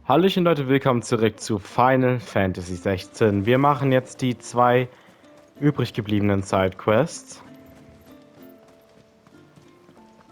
Hallöchen Leute, willkommen zurück zu Final Fantasy 16. Wir machen jetzt die zwei übrig gebliebenen Sidequests.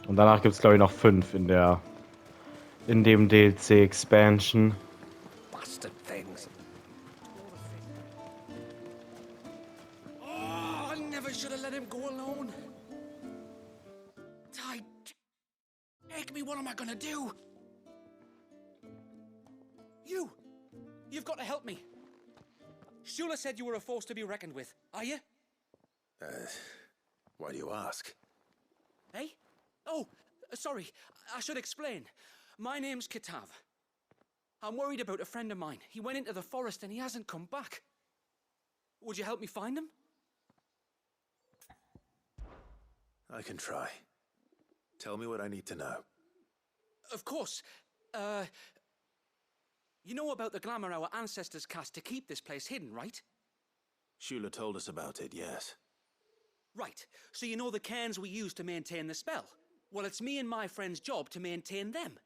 Und danach gibt es glaube ich noch 5 in dem DLC Expansion. Bastard things. Oh, I never should have let him go alone. Ty, take me, what am I gonna do? You've got to help me. Shula said you were a force to be reckoned with, are you? Why do you ask? Eh? Oh, sorry, I should explain. My name's Kitav. I'm worried about a friend of mine. He went into the forest and he hasn't come back. Would you help me find him? I can try. Tell me what I need to know. Of course. You know about the glamour our ancestors cast to keep this place hidden, right? Shula told us about it, yes. Right. So you know the cairns we use to maintain the spell? Well, it's me and my friend's job to maintain them.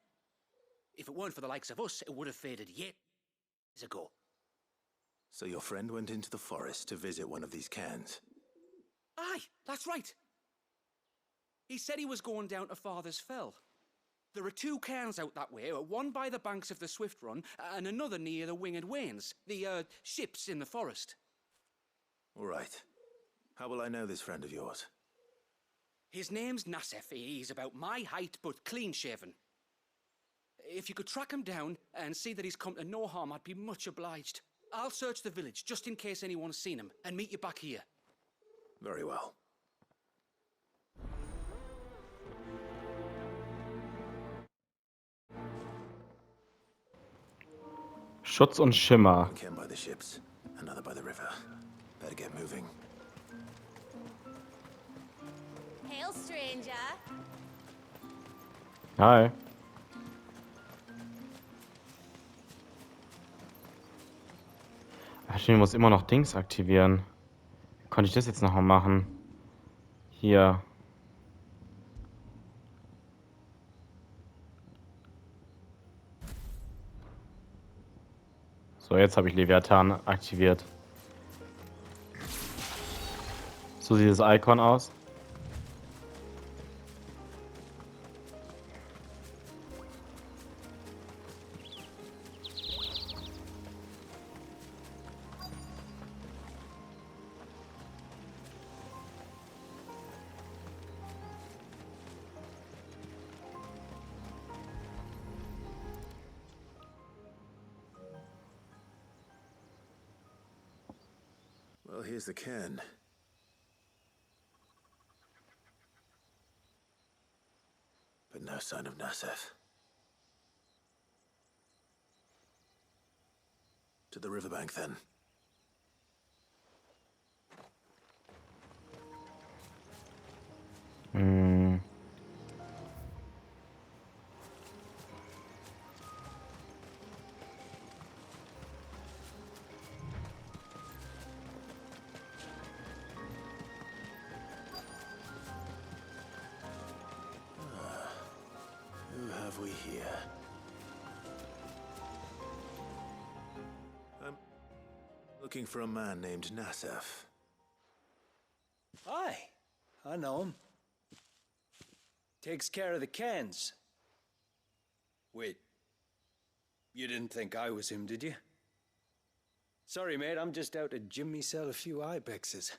If it weren't for the likes of us, it would have faded years ago. So your friend went into the forest to visit one of these cairns? Aye, that's right. He said he was going down to Father's Fell. There are 2 cairns out that way, one by the banks of the Swift Run, and another near the Winged Wains, the ships in the forest. All right. How will I know this friend of yours? His name's Nasef. He's about my height, but clean-shaven. If you could track him down and see that he's come to no harm, I'd be much obliged. I'll search the village, just in case anyone's seen him, and meet you back here. Very well. Schutz und Schimmer. One cairn by the ships, another by the river. Better get moving. Hail, stranger. Hi. Ach, ich muss immer noch Dings aktivieren. Wie konnte ich das jetzt nochmal machen? Hier. So, jetzt habe ich Leviathan aktiviert. So sieht das Icon aus. Well, here's the cairn. But no sign of Nasef. To the riverbank, then. Who have we here? I'm looking for a man named Nasef. Aye, I know him. Takes care of the cans. Wait, you didn't think I was him, did you? Sorry, mate, I'm just out to gym myself a few ibexes.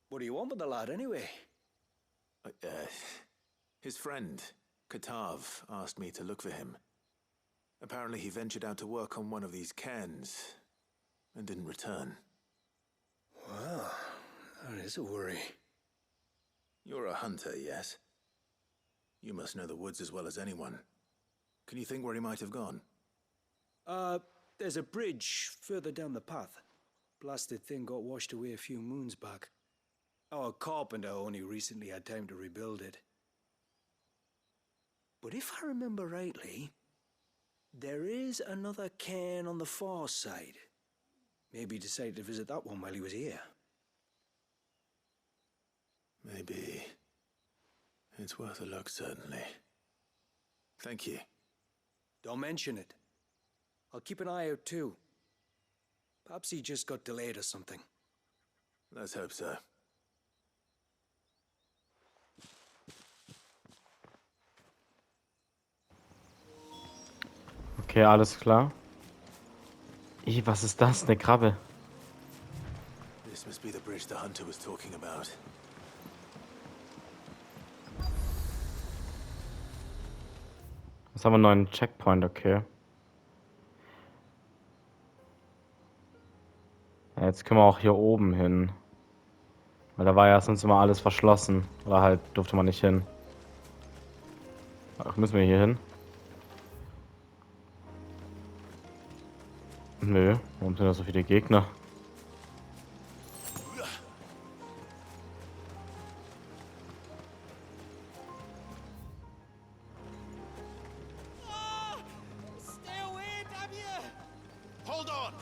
What do you want with the lad, anyway? His friend, Katav, asked me to look for him. Apparently he ventured out to work on one of these cairns and didn't return. Well, that is a worry. You're a hunter, yes? You must know the woods as well as anyone. Can you think where he might have gone? There's a bridge further down the path. Blasted thing got washed away a few moons back. Our carpenter only recently had time to rebuild it. But if I remember rightly, there is another cairn on the far side. Maybe he decided to visit that one while he was here. Maybe. It's worth a look, certainly. Thank you. Don't mention it. I'll keep an eye out too. Perhaps he just got delayed or something. Let's hope so. Okay, alles klar. Was ist das? Eine Krabbe. This must be the bridge the hunter was talking about. Jetzt haben wir einen neuen Checkpoint, okay. Ja, jetzt können wir auch hier oben hin. Weil da war ja sonst immer alles verschlossen. Oder halt durfte man nicht hin. Ach, müssen wir hier hin? Nö, warum sind da so viele Gegner? Stay away, damn you! Hold on!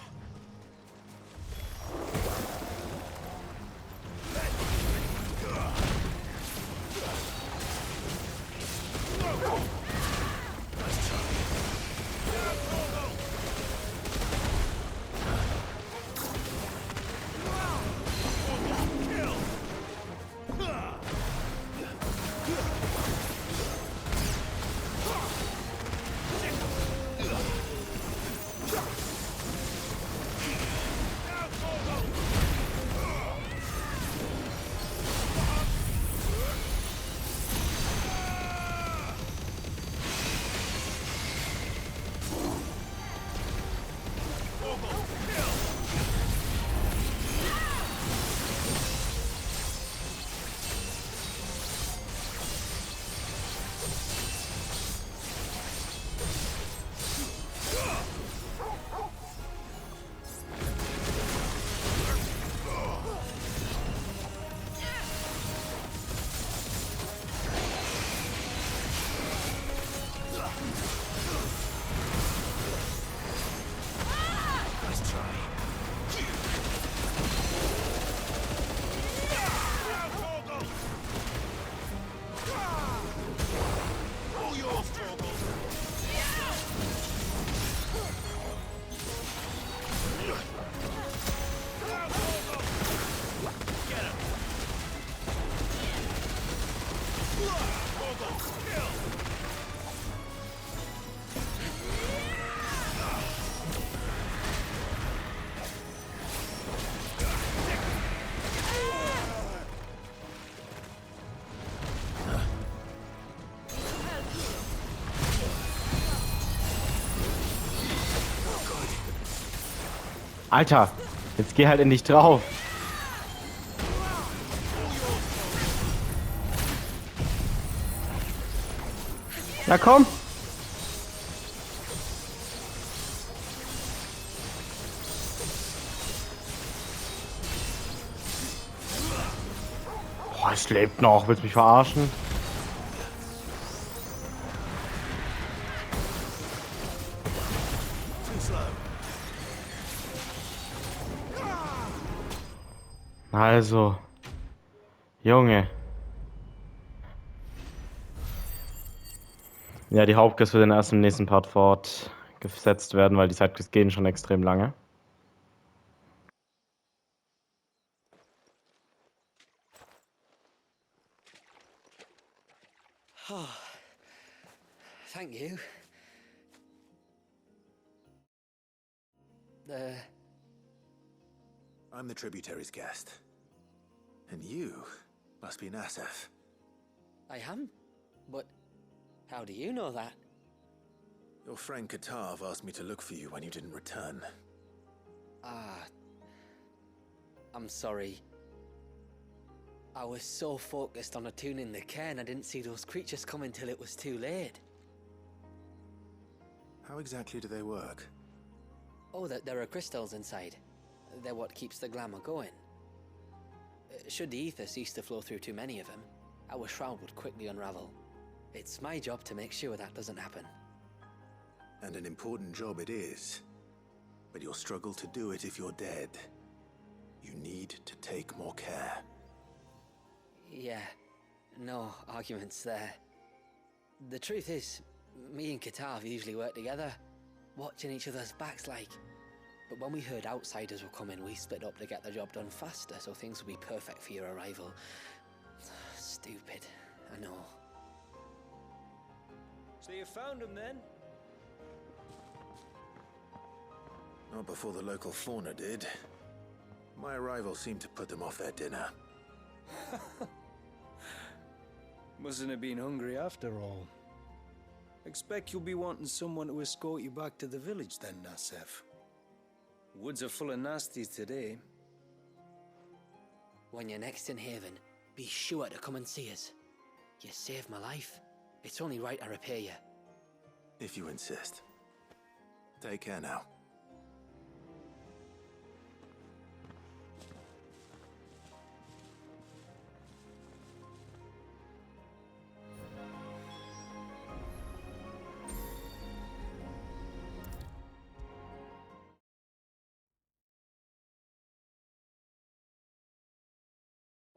Alter, jetzt geh halt endlich drauf. Na komm. Boah, es lebt noch. Willst du mich verarschen? Also, Junge. Ja, die Hauptquest wird dann erst im nächsten Part fortgesetzt werden, weil die Sidequests gehen schon extrem lange. Thank you. I'm the tributary's guest. And you must be Nassef. I am? But how do you know that? Your friend Katav asked me to look for you when you didn't return. I'm sorry. I was so focused on attuning the cairn, I didn't see those creatures come until it was too late. How exactly do they work? Oh, there are crystals inside. They're what keeps the glamour going. Should the ether cease to flow through too many of them, our shroud would quickly unravel. It's my job to make sure that doesn't happen. And an important job it is. But you'll struggle to do it if you're dead. You need to take more care. Yeah, no arguments there. The truth is, me and Katav usually work together. watching each other's backs like. But when we heard outsiders were coming, we split up to get the job done faster, so things would be perfect for your arrival. Stupid, I know. So you found him then? Not before the local fauna did. My arrival seemed to put them off their dinner. Mustn't have been hungry after all. Expect you'll be wanting someone to escort you back to the village then, Nasef. Woods are full of nasties today. When you're next in Haven, be sure to come and see us. You saved my life. It's only right I repay you. If you insist. Take care now.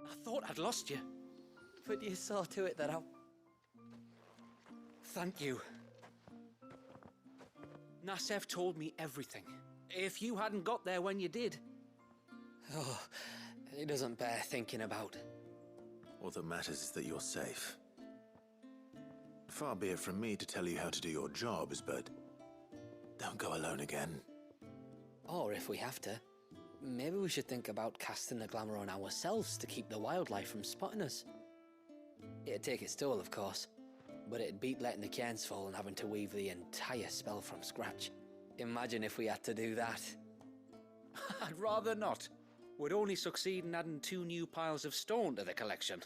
I thought I'd lost you, but you saw to it that I... Thank you. Nasef told me everything. If you hadn't got there when you did... Oh, it doesn't bear thinking about. All that matters is that you're safe. Far be it from me to tell you how to do your jobs, but don't go alone again. Or if we have to, maybe we should think about casting the glamour on ourselves to keep the wildlife from spotting us. It'd take its toll, of course, but it'd beat letting the cairns fall and having to weave the entire spell from scratch. Imagine if we had to do that. I'd rather not. Would only succeed in adding 2 new piles of stone to the collection.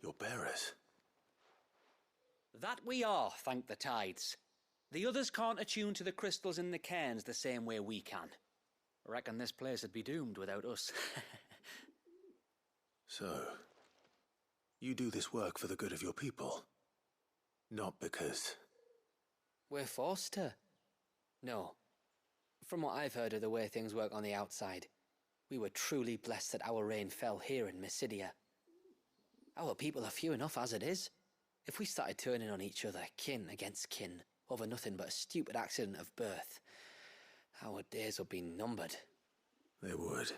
Your bearers. That we are, thank the tides. The others can't attune to the crystals in the cairns the same way we can. Reckon this place would be doomed without us. So, you do this work for the good of your people? Not because... We're forced to. No. From what I've heard of the way things work on the outside, we were truly blessed that our rain fell here in Mysidia. Our people are few enough as it is. If we started turning on each other, kin against kin, over nothing but a stupid accident of birth, our days would be numbered. They would.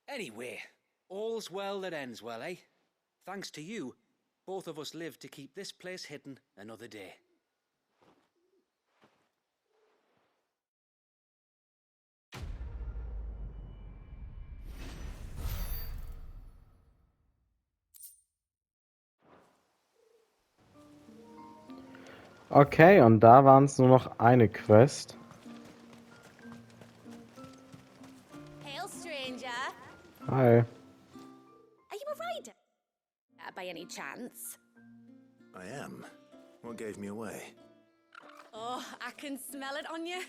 Anyway, all's well that ends well, eh? Thanks to you, both of us lived to keep this place hidden another day. Okay, und da waren es nur noch eine Quest. Hail, stranger. Hi. Are you a rider? By any chance? I am. What gave me away? Oh, I can smell it on you.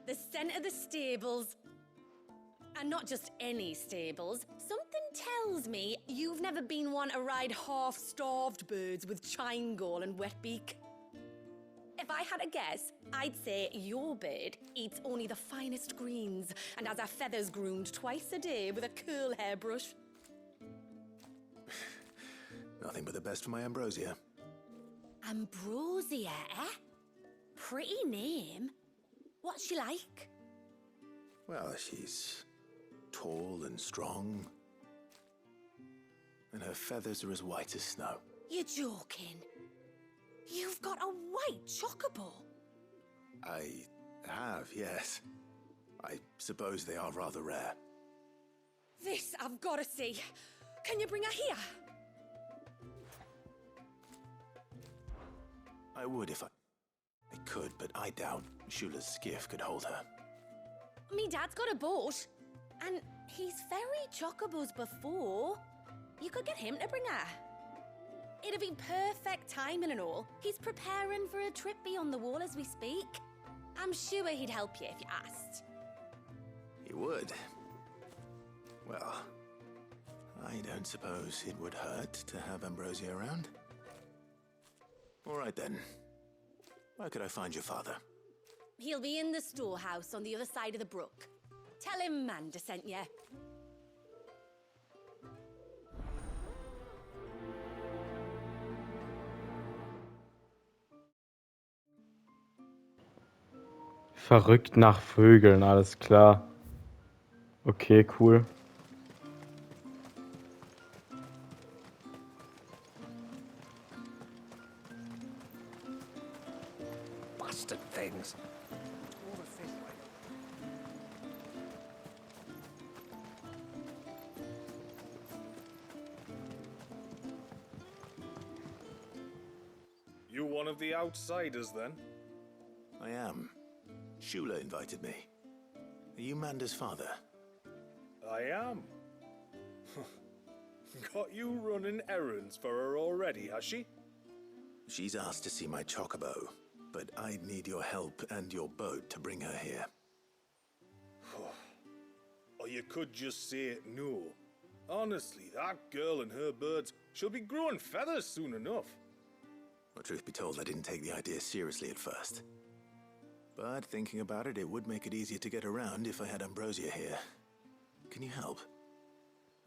The scent of the stables. And not just any stables. Something tells me you've never been one to ride half-starved birds with chine gall and wet beak. If I had a guess, I'd say your bird eats only the finest greens and has her feathers groomed twice a day with a curl hairbrush. Nothing but the best for my ambrosia. Ambrosia, eh? Pretty name. What's she like? Well, she's tall and strong. And her feathers are as white as snow. You're joking. You've got a white chocobo. I have, yes. I suppose they are rather rare. This I've got to see. Can you bring her here? I would if I could, but I doubt Shula's skiff could hold her. Me dad's got a boat. And he's ferried chocobos before. You could get him to bring her. It'd be perfect timing and all. He's preparing for a trip beyond the wall as we speak. I'm sure he'd help you if you asked. He would. Well, I don't suppose it would hurt to have Ambrosia around. All right then. Where could I find your father? He'll be in the storehouse on the other side of the brook. Tell him Manda sent you. Verrückt nach Vögeln, alles klar. Okay, cool. Bastard things. You one of the outsiders, then? I am. Shula invited me. Are you Manda's father? I am. Got you running errands for her already, has she? She's asked to see my chocobo, but I'd need your help and your boat to bring her here. Or you could just say no. Honestly, that girl and her birds, she'll be growing feathers soon enough. Well, truth be told, I didn't take the idea seriously at first. But thinking about it, it would make it easier to get around if I had Ambrosia here. Can you help?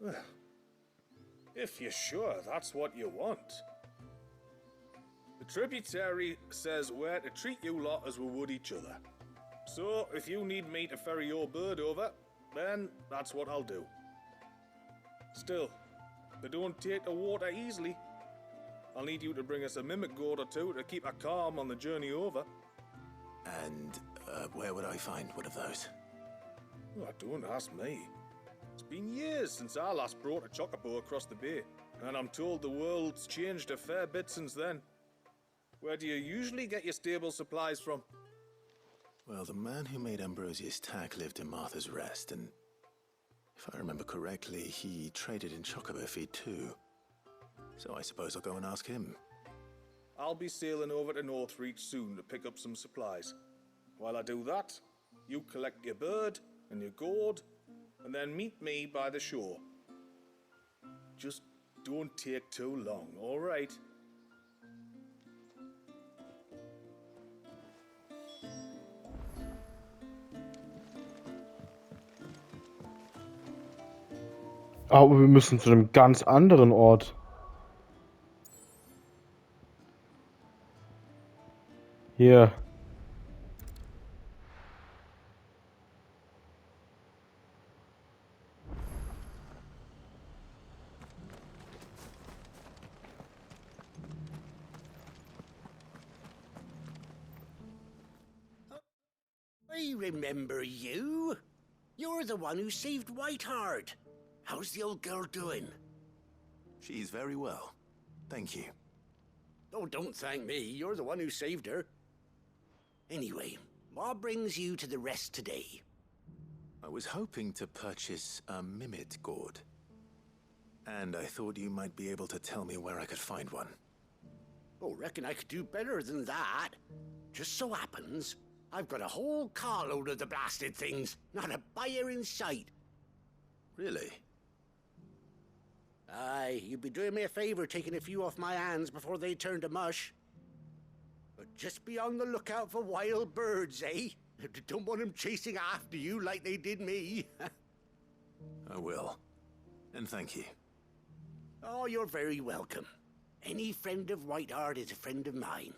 Well, if you're sure that's what you want. The tributary says we're to treat you lot as we would each other. So, if you need me to ferry your bird over, then that's what I'll do. Still, they don't take the water easily. I'll need you to bring us a mimic gourd or two to keep her calm on the journey over. And where would I find one of those? Oh, don't ask me. It's been years since I last brought a chocobo across the bay, and I'm told the world's changed a fair bit since then. Where do you usually get your stable supplies from? Well, the man who made Ambrosia's tack lived in Martha's Rest, and if I remember correctly, he traded in chocobo feed too. So I suppose I'll go and ask him. I'll be sailing over to Northreach soon to pick up some supplies. While I do that, you collect your bird and your gourd, and then meet me by the shore. Just don't take too long, all right? Aber wir müssen zu einem ganz anderen Ort. Hier. I remember you. You're the one who saved Whiteheart. How's the old girl doing? She's very well. Thank you. Oh, don't thank me. You're the one who saved her. Anyway, what brings you to the rest today? I was hoping to purchase a mimit gourd. And I thought you might be able to tell me where I could find one. Oh, reckon I could do better than that. Just so happens, I've got a whole carload of the blasted things. Not a buyer in sight. Really? Aye, you'd be doing me a favor taking a few off my hands before they turn to mush. But just be on the lookout for wild birds, eh? Don't want them chasing after you like they did me. I will. And thank you. Oh, you're very welcome. Any friend of Whiteheart is a friend of mine.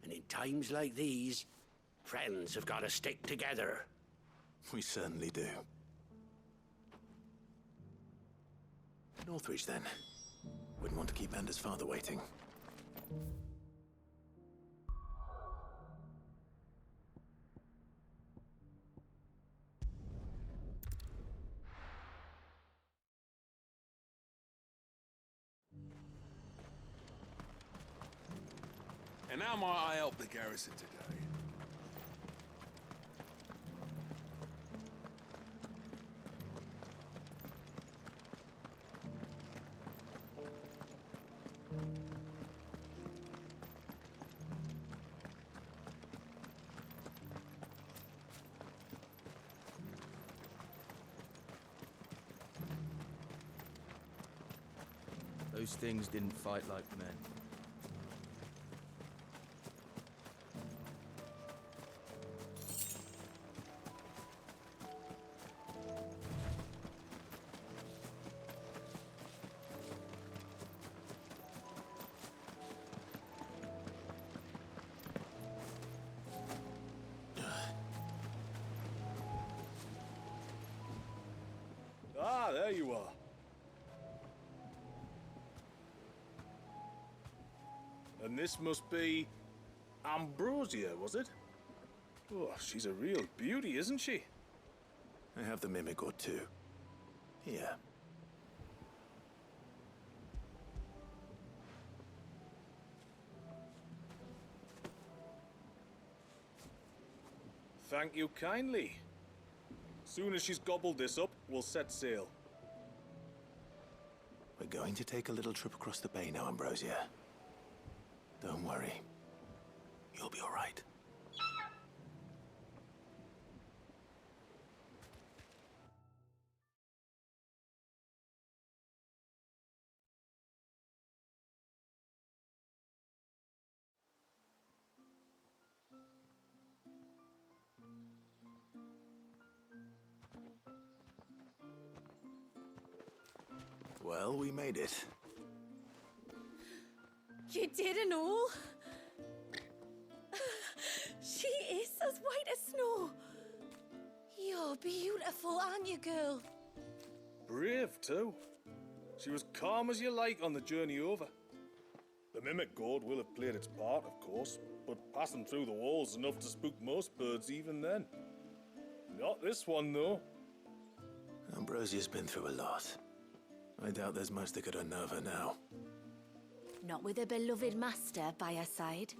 And in times like these, friends have got to stick together. We certainly do. Northreach, then. Wouldn't want to keep Manda's father waiting. And how might I help the garrison today? Those things didn't fight like men. there you are. And this must be Ambrosia, was it? Oh, she's a real beauty, isn't she? I have the mimic or two. Here. Thank you kindly. Soon as she's gobbled this up, we'll set sail. We're going to take a little trip across the bay now, Ambrosia. Don't worry. You'll be all right. Well, we made it. You did and all? She is as white as snow. You're beautiful, aren't you, girl? Brave, too. She was calm as you like on the journey over. The mimic gourd will have played its part, of course, but passing through the walls enough to spook most birds even then. Not this one, though. Ambrosia's been through a lot. I doubt there's much that could unnerve her now. Not with a beloved master by her side.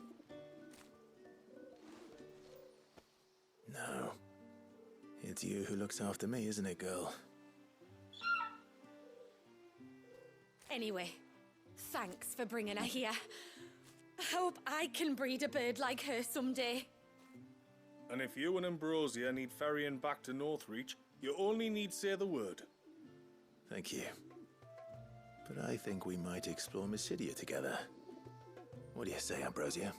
No. It's you who looks after me, isn't it, girl? Anyway, thanks for bringing her here. I hope I can breed a bird like her someday. And if you and Ambrosia need ferrying back to Northreach, you only need say the word. Thank you. But I think we might explore Mysidia together. What do you say, Ambrosia?